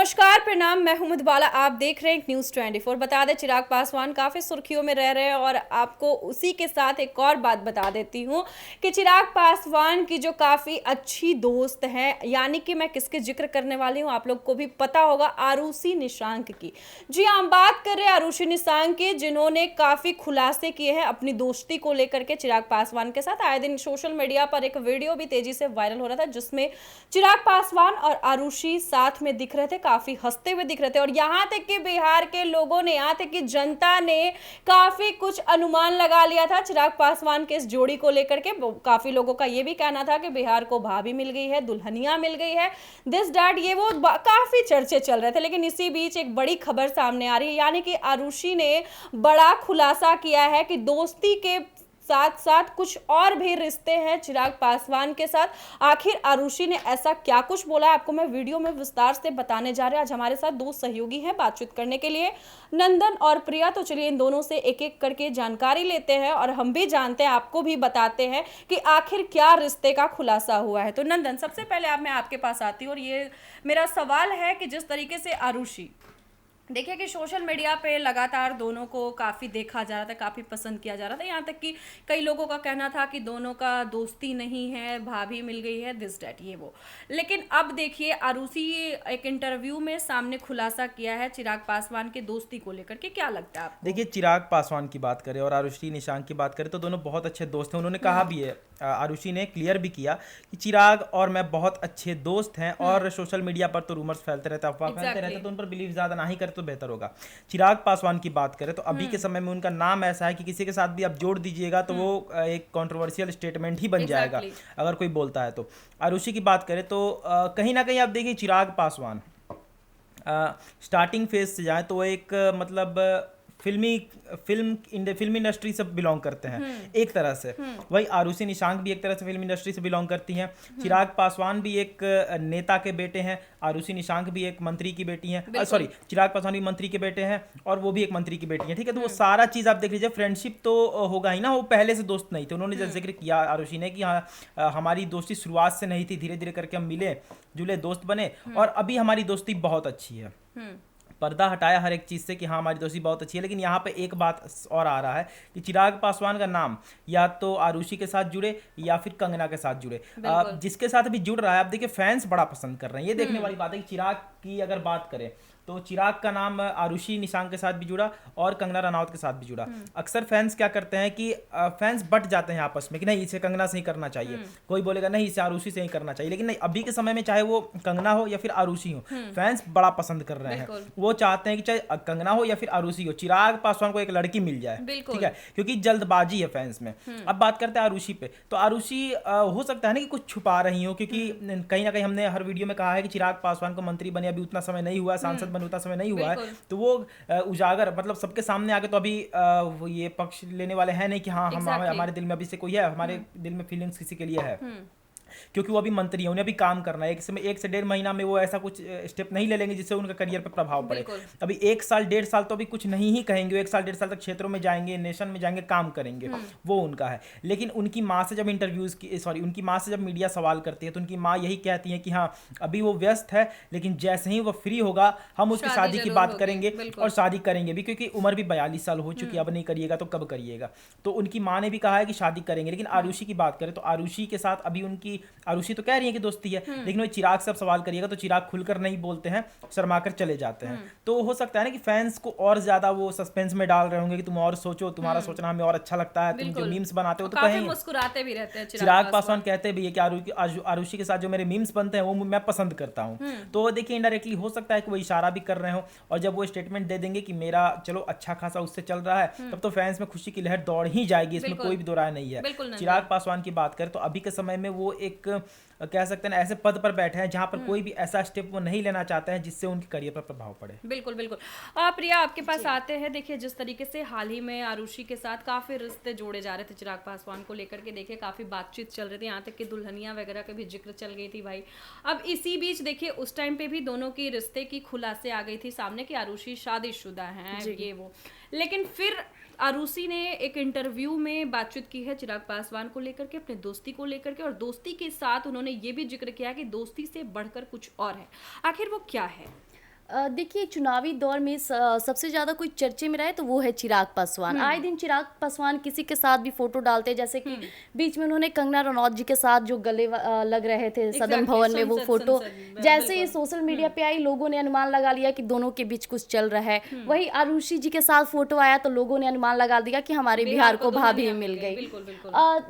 नमस्कार, प्रणाम। मैं हूं मधुबाला, आप देख रहे हैं न्यूज़ 24। बता दें, चिराग पासवान काफ़ी सुर्खियों में रह रहे हैं और आपको उसी के साथ एक और बात बता देती हूं कि चिराग पासवान की जो काफ़ी अच्छी दोस्त हैं, यानी कि मैं किसके जिक्र करने वाली हूं, आप लोग को भी पता होगा, आरुषि निशांक की। जी हाँ, हम बात कर रहे हैं आरुषि निशांक की, जिन्होंने काफ़ी खुलासे किए हैं अपनी दोस्ती को लेकर के चिराग पासवान के साथ। आए दिन सोशल मीडिया पर एक वीडियो भी तेजी से वायरल हो रहा था, जिसमें चिराग पासवान और आरुषि साथ में दिख रहे थे, काफी हंसते हुए दिख रहे थे। और यहाँ तक कि बिहार के लोगों ने, यहाँ तक कि जनता ने काफी कुछ अनुमान लगा लिया था चिराग पासवान के इस जोड़ी को लेकर के। काफी लोगों का ये भी कहना था कि बिहार को भाभी मिल गई है, दुल्हनिया मिल गई है, दिस डैट ये वो, काफी चर्चे चल रहे थे। लेकिन इसी बीच एक बड़ी खबर सामने आ रही है, यानी कि आरुषि ने बड़ा खुलासा किया है कि दोस्ती के साथ साथ कुछ और भी रिश्ते हैं चिराग पासवान के साथ। आखिर आरुषि ने ऐसा क्या कुछ बोला है, आपको मैं वीडियो में विस्तार से बताने जा रहे हैं। आज हमारे साथ दो सहयोगी हैं बातचीत करने के लिए, नंदन और प्रिया। तो चलिए इन दोनों से एक एक करके जानकारी लेते हैं और हम भी जानते हैं, आपको भी बताते हैं कि आखिर क्या रिश्ते का खुलासा हुआ है। तो नंदन, सबसे पहले मैं आपके पास आती हूँ और ये मेरा सवाल है कि जिस तरीके से आरुषि, देखिए कि सोशल मीडिया पे लगातार दोनों को काफ़ी देखा जा रहा था, काफ़ी पसंद किया जा रहा था। यहाँ तक कि कई लोगों का कहना था कि दोनों का दोस्ती नहीं है, भाभी मिल गई है, दिस डैट ये वो। लेकिन अब देखिए, आरुषि एक इंटरव्यू में सामने खुलासा किया है चिराग पासवान के दोस्ती को लेकर के। क्या लगता है आपको? देखिए, चिराग पासवान की बात करें और आरुषि निशांक की बात करें तो दोनों बहुत अच्छे दोस्त हैं। उन्होंने कहा भी है, आरुषि ने क्लियर भी किया कि चिराग और मैं बहुत अच्छे दोस्त हैं। और सोशल मीडिया पर तो रूमर्स फैलते रहते हैं, अफवाह फैलते रहते हैं, तो उन पर बिलीव ज़्यादा ना ही करे तो बेहतर होगा। चिराग पासवान की बात करें तो अभी के समय में उनका नाम ऐसा है कि किसी के साथ भी आप जोड़ दीजिएगा तो वो एक कंट्रोवर्शियल स्टेटमेंट ही बन जाएगा अगर कोई बोलता है तो। आरुषि की बात करें तो कहीं ना कहीं आप देखिए, चिराग पासवान स्टार्टिंग फेज से जाए तो वो एक मतलब फिल्म इंडस्ट्री से बिलोंग करते हैं एक तरह से। वही आरुषि निशांक भी एक तरह से फिल्म इंडस्ट्री से बिलोंग करती हैं। चिराग पासवान भी एक नेता के बेटे हैं, आरुषि निशांक भी एक मंत्री की बेटी हैं, सॉरी, चिराग पासवान भी मंत्री के बेटे हैं और वो भी एक मंत्री की बेटी हैं। ठीक है, तो वो सारा चीज़ आप देख लीजिए, फ्रेंडशिप तो होगा ही ना। वो पहले से दोस्त नहीं थे। उन्होंने जैसे जिक्र किया आरुषि ने कि हाँ, हमारी दोस्ती शुरुआत से नहीं थी, धीरे धीरे करके हम मिले जुले, दोस्त बने और अभी हमारी दोस्ती बहुत अच्छी है। पर्दा हटाया हर एक चीज़ से कि हाँ, हमारी दोस्ती बहुत अच्छी है। लेकिन यहाँ पे एक बात और आ रहा है कि चिराग पासवान का नाम या तो आरुषि के साथ जुड़े या फिर कंगना के साथ जुड़े, जिसके साथ भी जुड़ रहा है। आप देखिए, फैंस बड़ा पसंद कर रहे हैं। ये देखने वाली बात है कि चिराग की अगर बात करें तो चिराग का नाम आरुषि निशांक के साथ भी जुड़ा और कंगना रनावत के साथ भी जुड़ा। अक्सर फैंस क्या करते हैं कि फैंस बट जाते हैं आपस में कि नहीं, इसे कंगना से ही करना चाहिए, कोई बोलेगा नहीं इसे आरुषि से ही करना चाहिए। लेकिन नहीं, अभी के समय में चाहे वो कंगना हो या फिर आरुषि हो, फैंस बड़ा पसंद कर रहे हैं। वो चाहते हैं कि चाहे कंगना हो या फिर आरुषि हो, चिराग पासवान को एक लड़की मिल जाए। ठीक है, क्योंकि जल्दबाजी है फैंस में। अब बात करते हैं आरुषि पे, तो आरुषि हो सकता है ना कि कुछ छुपा रही हो, क्योंकि कहीं ना कहीं हमने हर वीडियो में कहा है कि चिराग पासवान को मंत्री बने अभी उतना समय नहीं हुआ, सांसद बने उतना समय नहीं हुआ है, तो वो उजागर मतलब सबके सामने आके तो अभी वो ये पक्ष लेने वाले हैं नहीं कि हाँ, हम हमारे दिल में अभी से कोई है, हमारे दिल में फीलिंग्स किसी के लिए है, क्योंकि वो अभी मंत्री है, उन्हें अभी काम करना है। एक से 1.5 महीना में वो ऐसा कुछ स्टेप नहीं ले लेंगे जिससे उनका करियर पर प्रभाव पड़े। अभी 1 साल 1.5 साल तो अभी कुछ नहीं ही कहेंगे, 1 साल 1.5 साल तक क्षेत्रों में जाएंगे, नेशन में जाएंगे, काम करेंगे, वो उनका है। लेकिन उनकी माँ से जब उनकी माँ से जब मीडिया सवाल करती है तो उनकी माँ यही कहती है कि हाँ, अभी वो व्यस्त है, लेकिन जैसे ही वो फ्री होगा हम उसकी शादी की बात करेंगे और शादी करेंगे भी, क्योंकि उम्र भी 42 साल हो चुकी है। अब नहीं करिएगा तो कब करिएगा? तो उनकी माँ ने भी कहा है कि शादी करेंगे। लेकिन आरुषि की बात करें तो आरुषि के साथ अभी उनकी, आरुषि तो कह रही है कि दोस्ती है, लेकिन वो चिराग से अब सवाल करिएगा तो चिराग खुलकर नहीं बोलते हैं, शर्माकर चले जाते हैं। तो हो सकता है ना कि फैंस को और ज्यादा वो सस्पेंस में डाल रहे होंगे कि तुम और सोचो, तुम्हारा सोचना हमें और अच्छा लगता है, तुम जो मीम्स बनाते हो तो कहीं मुस्कुराते भी रहते हैं। चिराग पासवान कहते भी है कि आरुषि के साथ जो मेरे मीम्स बनते हैं वो मैं पसंद करता हूँ। तो देखिए, इनडायरेक्टली हो सकता है कि वो इशारा भी कर रहे हो, और जब वो स्टेटमेंट दे देंगे कि मेरा चलो अच्छा खासा उससे चल रहा है, तब तो फैंस में खुशी की लहर दौड़ ही जाएगी, इसमें कोई भी दो राय नहीं है। चिराग पासवान की बात करें तो अभी के समय में वो एक कह सकते हैं ऐसे पद पर बैठे हैं जहां पर कोई भी ऐसा स्टेप वो नहीं लेना चाहते हैं जिससे उनके करियर पर प्रभाव पड़े। बिल्कुल बिल्कुल। प्रिया, आपके पास आते हैं। देखिए, जिस तरीके से हाल ही में आरुषि के साथ काफी रिश्ते जोड़े जा रहे थे चिराग पासवान को लेकर के, देखिए काफी बातचीत चल रही थी, यहाँ तक कि दुल्हनिया वगैरह का भी जिक्र चल गई थी भाई। अब इसी बीच देखिए, उस टाइम पे भी दोनों की रिश्ते की खुलासे आ गई थी सामने कि आरुषि शादीशुदा है, ये वो। लेकिन फिर आरुषि ने एक इंटरव्यू में बातचीत की है चिराग पासवान को लेकर के, अपने दोस्ती को लेकर के, और दोस्ती के साथ उन्होंने ये भी जिक्र किया कि दोस्ती से बढ़कर कुछ और है। आखिर वो क्या है? देखिए, चुनावी दौर में सबसे ज़्यादा कोई चर्चे में रहा है तो वो है चिराग पासवान। आए दिन चिराग पासवान किसी के साथ भी फोटो डालते हैं, जैसे कि बीच में उन्होंने कंगना रनौत जी के साथ जो गले लग रहे थे सदन भवन में, वो फोटो जैसे ही सोशल मीडिया पे आई लोगों ने अनुमान लगा लिया कि दोनों के बीच कुछ चल रहा है। वही आरुषि जी के साथ फोटो आया तो लोगों ने अनुमान लगा दिया कि हमारे बिहार को भाभी मिल गई।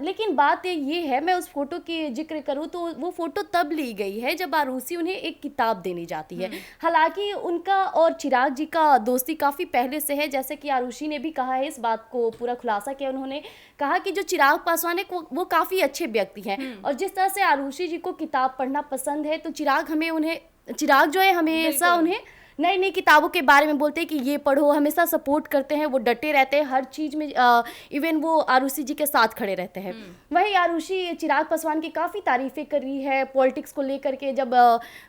लेकिन बात ये है, मैं उस फोटो की जिक्र करूँ तो वो फोटो तब ली गई है जब आरुषि उन्हें एक किताब देने जाती है। हालांकि उनका और चिराग जी का दोस्ती काफ़ी पहले से है, जैसे कि आरुषि ने भी कहा है, इस बात को पूरा खुलासा किया। उन्होंने कहा कि जो चिराग पासवान है वो काफ़ी अच्छे व्यक्ति हैं, और जिस तरह से आरुषि जी को किताब पढ़ना पसंद है तो चिराग जो है हमेशा उन्हें नई नई किताबों के बारे में बोलते हैं कि ये पढ़ो, हमेशा सपोर्ट करते हैं, वो डटे रहते हैं हर चीज़ में। इवन वो आरुषि जी के साथ खड़े रहते हैं। वही आरुषि चिराग पासवान की काफ़ी तारीफ़ें कर रही है पॉलिटिक्स को लेकर के। जब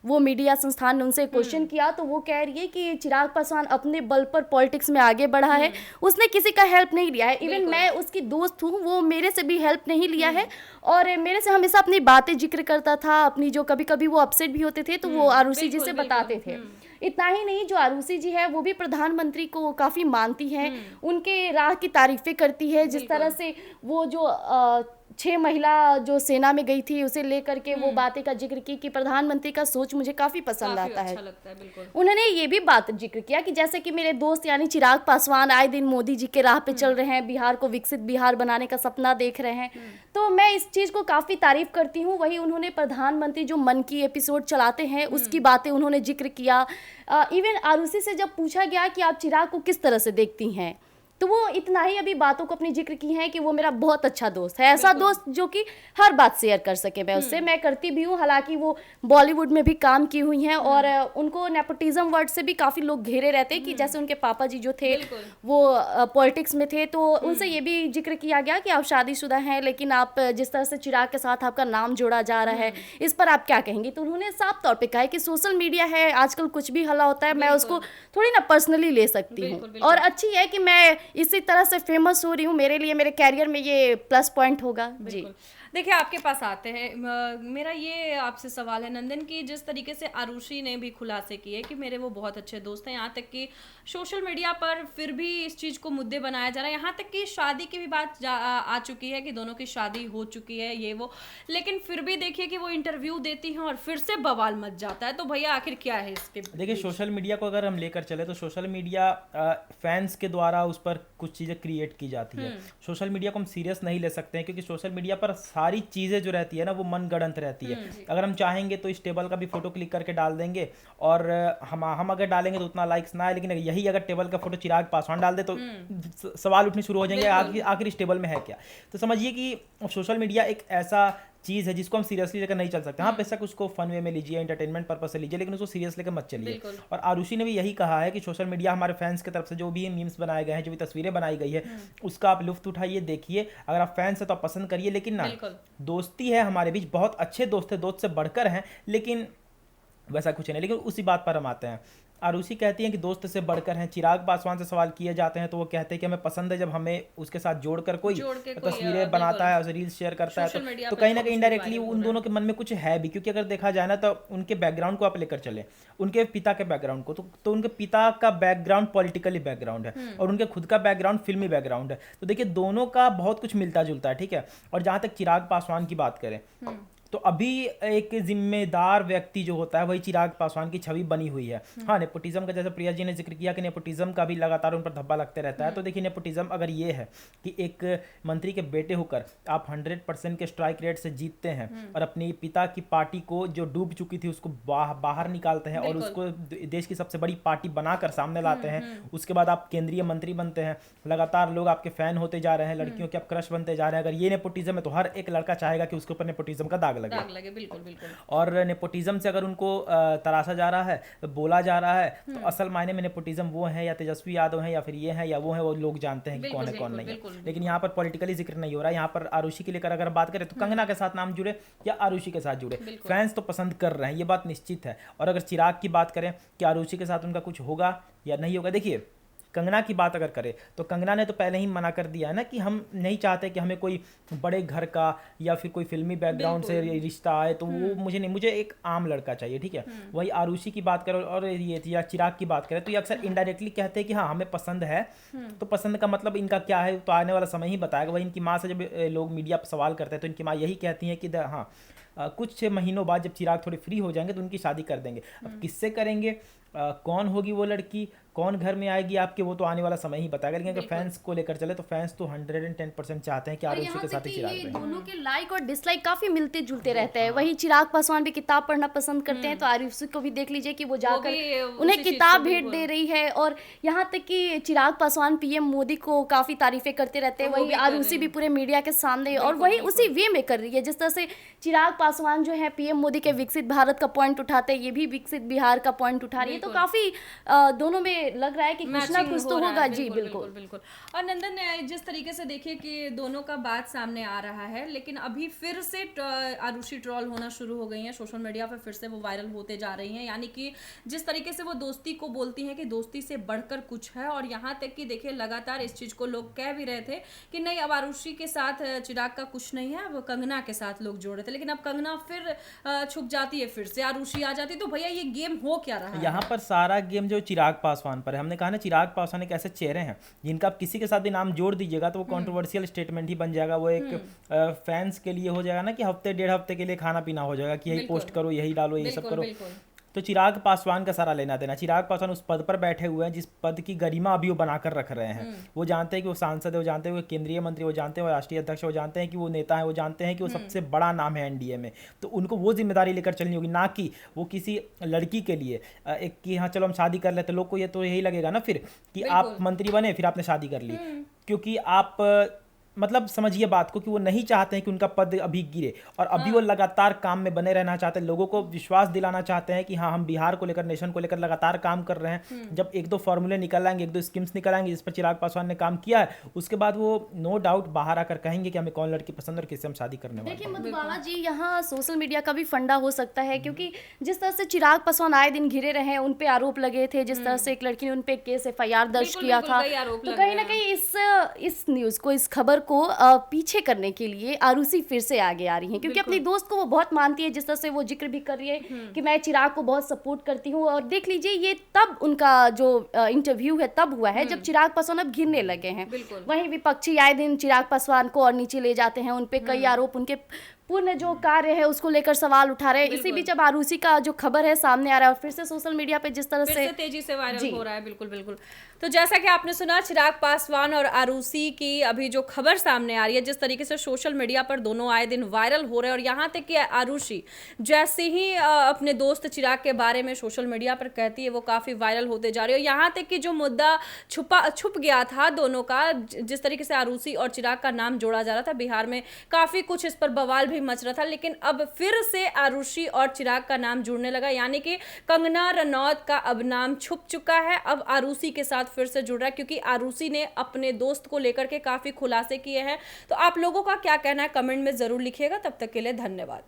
वो मीडिया संस्थान ने उनसे क्वेश्चन किया तो वो कह रही है कि चिराग पासवान अपने बल पर पॉलिटिक्स में आगे बढ़ा है, उसने किसी का हेल्प नहीं लिया है। इवन मैं उसकी दोस्त हूँ, वो मेरे से भी हेल्प नहीं लिया है, और मेरे से हमेशा अपनी बातें जिक्र करता था, अपनी जो कभी कभी वो अपसेट भी होते थे तो वो आरुषि जी से बताते थे। इतना ही नहीं, जो आरुषि जी है वो भी प्रधानमंत्री को काफ़ी मानती हैं, उनके राह की तारीफ़ें करती है। जिस तरह से वो जो 6 महिला जो सेना में गई थी उसे लेकर के वो बातें का जिक्र की कि प्रधानमंत्री का सोच मुझे काफ़ी पसंद आता है। उन्होंने ये भी बात जिक्र किया कि जैसे कि मेरे दोस्त यानी चिराग पासवान आए दिन मोदी जी के राह पे चल रहे हैं, बिहार को विकसित बिहार बनाने का सपना देख रहे हैं, तो मैं इस चीज़ को काफ़ी तारीफ़ करती हूँ। वही उन्होंने प्रधानमंत्री जो मन की एपिसोड चलाते हैं उसकी बातें उन्होंने जिक्र किया। इवन आरुषि से जब पूछा गया कि आप चिराग को किस तरह से देखती हैं, तो वो इतना ही अभी बातों को अपनी जिक्र की है कि वो मेरा बहुत अच्छा दोस्त है, ऐसा दोस्त जो कि हर बात शेयर कर सके। मैं उससे मैं करती भी हूँ। हालांकि वो बॉलीवुड में भी काम की हुई हैं, और उनको नेपोटिज्म वर्ड से भी काफ़ी लोग घेरे रहते हैं कि जैसे उनके पापा जी जो थे वो पॉलिटिक्स में थे, तो उनसे ये भी जिक्र किया गया कि आप शादीशुदा हैं, लेकिन आप जिस तरह से चिराग के साथ आपका नाम जोड़ा जा रहा है, इस पर आप क्या कहेंगी। तो उन्होंने साफ तौर पर कहा है कि सोशल मीडिया है, आजकल कुछ भी हल्ला होता है, मैं उसको थोड़ी ना पर्सनली ले सकती हूँ, और अच्छी है कि मैं इसी तरह से फेमस हो रही हूँ, मेरे लिए मेरे कैरियर में ये प्लस पॉइंट होगा। जी देखिए, आपके पास आते हैं, मेरा ये आपसे सवाल है नंदन की, जिस तरीके से आरुषि ने भी खुलासे किए कि मेरे वो बहुत अच्छे दोस्त हैं, यहाँ तक कि सोशल मीडिया पर फिर भी इस चीज़ को मुद्दे बनाया जा रहा है, यहाँ तक कि शादी की भी बात आ चुकी है कि दोनों की शादी हो चुकी है ये वो, लेकिन फिर भी देखिए कि वो इंटरव्यू देती हैं और फिर से बवाल मच जाता है। तो भैया आखिर क्या है इसके? देखिए, सोशल मीडिया को अगर हम लेकर चले तो सोशल मीडिया फैंस के द्वारा उस पर कुछ चीज़ें क्रिएट की जाती है। सोशल मीडिया को हम सीरियस नहीं ले सकते हैं, क्योंकि सोशल मीडिया पर सारी चीज़ें जो रहती है ना वो मनगढ़ंत रहती है। अगर हम चाहेंगे तो इस टेबल का भी फोटो क्लिक करके डाल देंगे, और हम अगर डालेंगे तो उतना लाइक्स ना आए, लेकिन यही अगर टेबल का फोटो चिराग पासवान डाल दे तो सवाल उठने शुरू हो जाएंगे, आखिर इस टेबल में है क्या। तो समझिए कि सोशल मीडिया एक ऐसा चीज़ है जिसको हम सीरियसली लेकर नहीं चल सकते। हाँ, बेशक उसको फन वे में लीजिए, एंटरटेनमेंट पर्पस से लीजिए, लेकिन उसको सीरियस लेकर मत चलिए। और आरुषि ने भी यही कहा है कि सोशल मीडिया हमारे फैंस की तरफ से जो भी मीम्स बनाए गए हैं, जो भी तस्वीरें बनाई गई है, उसका आप लुत्फ उठाइए, देखिए। अगर आप फैंस है तो आप पसंद करिए, लेकिन ना, दोस्ती है हमारे बीच, बहुत अच्छे दोस्त है, दोस्त से बढ़कर हैं, लेकिन वैसा कुछ नहीं। लेकिन उसी बात पर हम आते हैं, आरुषि कहती हैं कि दोस्त से बढ़कर हैं। चिराग पासवान से सवाल किए जाते हैं तो वो कहते हैं कि हमें पसंद है जब हमें उसके साथ जोड़कर कोई तस्वीरें बनाता है और रील्स शेयर करता है, तो कहीं ना कहीं इनडायरेक्टली उन दोनों के मन में कुछ है भी। क्योंकि अगर देखा जाए ना तो उनके बैकग्राउंड को आप लेकर चले, उनके पिता के बैकग्राउंड को, तो उनके पिता का बैकग्राउंड पॉलिटिकली बैकग्राउंड है और उनके खुद का बैकग्राउंड फिल्मी बैकग्राउंड है। तो देखिए, दोनों का बहुत कुछ मिलता जुलता है, ठीक है। और जहाँ तक चिराग पासवान की बात करें तो अभी एक जिम्मेदार व्यक्ति जो होता है वही चिराग पासवान की छवि बनी हुई है। हाँ, नेपोटिज्म का जैसे प्रिया जी ने जिक्र किया कि नेपोटिज्म का भी लगातार उन पर धब्बा लगते रहता है। तो देखिए, नेपोटिज्म अगर ये है कि एक मंत्री के बेटे होकर आप 100% के स्ट्राइक रेट से जीतते हैं और अपनी पिता की पार्टी को जो डूब चुकी थी उसको बाहर निकालते हैं और उसको देश की सबसे बड़ी पार्टी बनाकर सामने लाते हैं, उसके बाद आप केंद्रीय मंत्री बनते हैं, लगातार लोग आपके फैन होते जा रहे हैं, लड़कियों के आप क्रश बनते जा रहे हैं। अगर ये नेपोटिज्म है तो हर एक लड़का चाहेगा कि उसके ऊपर नेपोटिज्म का दाग लगे। बिल्कुल बिल्कुल। और नेपोटिज्म से अगर उनको तराशा जा रहा है, बोला जा रहा है, तो असल मायने में नेपोटिज्म वो है या तेजस्वी यादव है या फिर ये है या वो है, वो लोग जानते हैं कि कौन है कौन नहीं है। लेकिन यहाँ पर पॉलिटिकली जिक्र नहीं हो रहा है। यहाँ पर आरुषि के लेकर अगर बात करें तो कंगना के साथ नाम जुड़े या आरुषि के साथ जुड़े, फैंस तो पसंद कर रहे हैं, ये बात निश्चित है। और अगर चिराग की बात करें कि आरुषि के साथ उनका कुछ होगा या नहीं होगा, देखिए, कंगना की बात अगर करें तो कंगना ने तो पहले ही मना कर दिया है ना कि हम नहीं चाहते कि हमें कोई बड़े घर का या फिर कोई फिल्मी बैकग्राउंड से रिश्ता आए, तो वो मुझे नहीं, मुझे एक आम लड़का चाहिए, ठीक है। वही आरुषि की बात करें और ये या चिराग की बात करें तो ये अक्सर इनडायरेक्टली कहते हैं कि हाँ हमें पसंद है, तो पसंद का मतलब इनका क्या है तो आने वाला समय ही बताएगा। वही इनकी माँ से जब लोग मीडिया पर सवाल करते हैं तो इनकी माँ यही कहती है कि हाँ कुछ महीनों बाद जब चिराग थोड़े फ्री हो जाएंगे तो उनकी शादी कर देंगे। अब किससे करेंगे, कौन होगी वो लड़की, कौन घर में आएगी आपके, वो तो आने वाला समय ही बताएगा। लेकिन अगर फैंस को लेकर चले तो फैंस तो 110% चाहते हैं कि आरुषि के साथ ही चिराग रहे। दोनों के लाइक और डिसलाइक काफी मिलते जुलते रहते हैं। वही चिराग पासवान भी किताब पढ़ना पसंद करते हैं, तो आरुषि को भी देख लीजिए कि वो जाकर उन्हें किताब भेंट दे रही है। और यहाँ तक कि चिराग पासवान पीएम मोदी को काफी तारीफें करते रहते हैं, वही आरुषि भी पूरे मीडिया के सामने और वही उसी वे में कर रही है। जिस तरह से चिराग पासवान जो है पीएम मोदी के विकसित भारत का पॉइंट उठाते हैं, ये भी विकसित बिहार का पॉइंट उठा रही है, तो काफी दोनों में लग रहा है कि कुछ ना कुछ तो होगा। जी बिल्कुल बिल्कुल। और नंदन, जिस तरीके से देखिए कि दोनों का बात सामने आ रहा है, लेकिन अभी फिर से आरुषि ट्रोल होना शुरू हो गई हैं सोशल मीडिया पर, फिर से वो वायरल होते जा रही हैं। यानी कि जिस तरीके से वो दोस्ती को बोलती हैं कि दोस्ती से बढ़कर कुछ है, और यहाँ तक कि देखिए लगातार इस चीज को लोग कह भी रहे थे कि नहीं अब आरुषि के साथ चिराग का कुछ नहीं है, अब कंगना के साथ लोग जोड़ रहे थे। लेकिन अब कंगना फिर छुप जाती है, फिर से आरुषि आ जाती है, तो भैया ये गेम हो क्या रहा है? यहाँ पर सारा गेम जो चिराग पासवान पर है। हमने कहा ना चिराग पासवान एक ऐसे चेहरे हैं जिनका आप किसी के साथ भी नाम जोड़ दीजिएगा तो वो कंट्रोवर्शियल स्टेटमेंट ही बन जाएगा। वो एक फैंस के लिए हो जाएगा ना कि हफ्ते डेढ़ हफ्ते के लिए खाना पीना हो जाएगा कि यही पोस्ट करो, यही डालो, यही सब करो। तो चिराग पासवान का सारा लेना देना, चिराग पासवान उस पद पर बैठे हुए हैं जिस पद की गरिमा अभी वो बनाकर रख रहे हैं। वो जानते हैं कि वो सांसद है, वो जानते हैं वो केंद्रीय मंत्री, वो जानते हैं वो राष्ट्रीय अध्यक्ष, वो जानते हैं कि वो नेता है, वो जानते हैं कि वो सबसे बड़ा नाम है एनडीए में। तो उनको वो जिम्मेदारी लेकर चलनी होगी, ना कि वो किसी लड़की के लिए एक कि हाँ चलो हम शादी कर लेते। लोग को ये तो यही लगेगा ना फिर कि आप मंत्री बने फिर आपने शादी कर ली, क्योंकि आप मतलब समझिए बात को कि वो नहीं चाहते हैं कि उनका पद अभी गिरे, और अभी वो लगातार काम में बने रहना चाहते हैं। लोगों को विश्वास दिलाना चाहते हैं कि हाँ हम बिहार को लेकर, नेशन को लेकर लगातार काम कर रहे हैं। जब एक दो फॉर्मूले निकल आएंगे, एक दो स्कीम्स निकल आएंगे जिस पर चिराग पासवान ने काम किया है, उसके बाद वो नो डाउट बाहर आकर कहेंगे कि हमें कौन लड़की पसंद और किससे हम शादी करने वाले हैं। देखिए मधुबाला जी, यहाँ सोशल मीडिया का भी फंडा हो सकता है, क्योंकि जिस तरह से चिराग पासवान आए दिन घिरे रहे, उन पे आरोप लगे थे, जिस तरह से एक लड़की ने उन पे केस FIR दर्ज किया था, तो कहीं ना कहीं इस न्यूज को, इस खबर को पीछे करने के लिए आरुषि फिर से आगे आ रही हैं, क्योंकि अपनी दोस्त को वो बहुत मानती है। जिस तरह से वो जिक्र भी कर रही है कि मैं चिराग को बहुत सपोर्ट करती हूँ, और देख लीजिए ये तब उनका जो इंटरव्यू है तब हुआ है जब चिराग पासवान अब घिरने लगे हैं। वहीं विपक्षी आए दिन चिराग पासवान को और नीचे ले जाते हैं, उन पे कई आरोप, उनके पूर्ण जो कार्य है उसको लेकर सवाल उठा रहे हैं। इसी बीच अब आरुषि का जो खबर है सामने आ रहा है और फिर से सोशल मीडिया पे जिस तरह से तेजी से वायरल हो रहा है। बिल्कुल बिल्कुल। तो जैसा कि आपने सुना चिराग पासवान और आरुषि की अभी जो खबर सामने आ रही है, जिस तरीके से सोशल मीडिया पर दोनों आए दिन वायरल हो रहे हैं, और यहाँ तक कि आरुषि जैसे ही अपने दोस्त चिराग के बारे में सोशल मीडिया पर कहती है वो काफ़ी वायरल होते जा रही है। और यहाँ तक कि जो मुद्दा छुप गया था दोनों का, जिस तरीके से आरुषि और चिराग का नाम जोड़ा जा रहा था, बिहार में काफ़ी कुछ इस पर बवाल भी मच रहा था, लेकिन अब फिर से आरुषि और चिराग का नाम जुड़ने लगा। यानी कि कंगना रनौत का अब नाम छुप चुका है, अब आरुषि के साथ फिर से जुड़ रहा है, क्योंकि आरुषि ने अपने दोस्त को लेकर के काफी खुलासे किए हैं। तो आप लोगों का क्या कहना है कमेंट में जरूर लिखिएगा। तब तक के लिए धन्यवाद।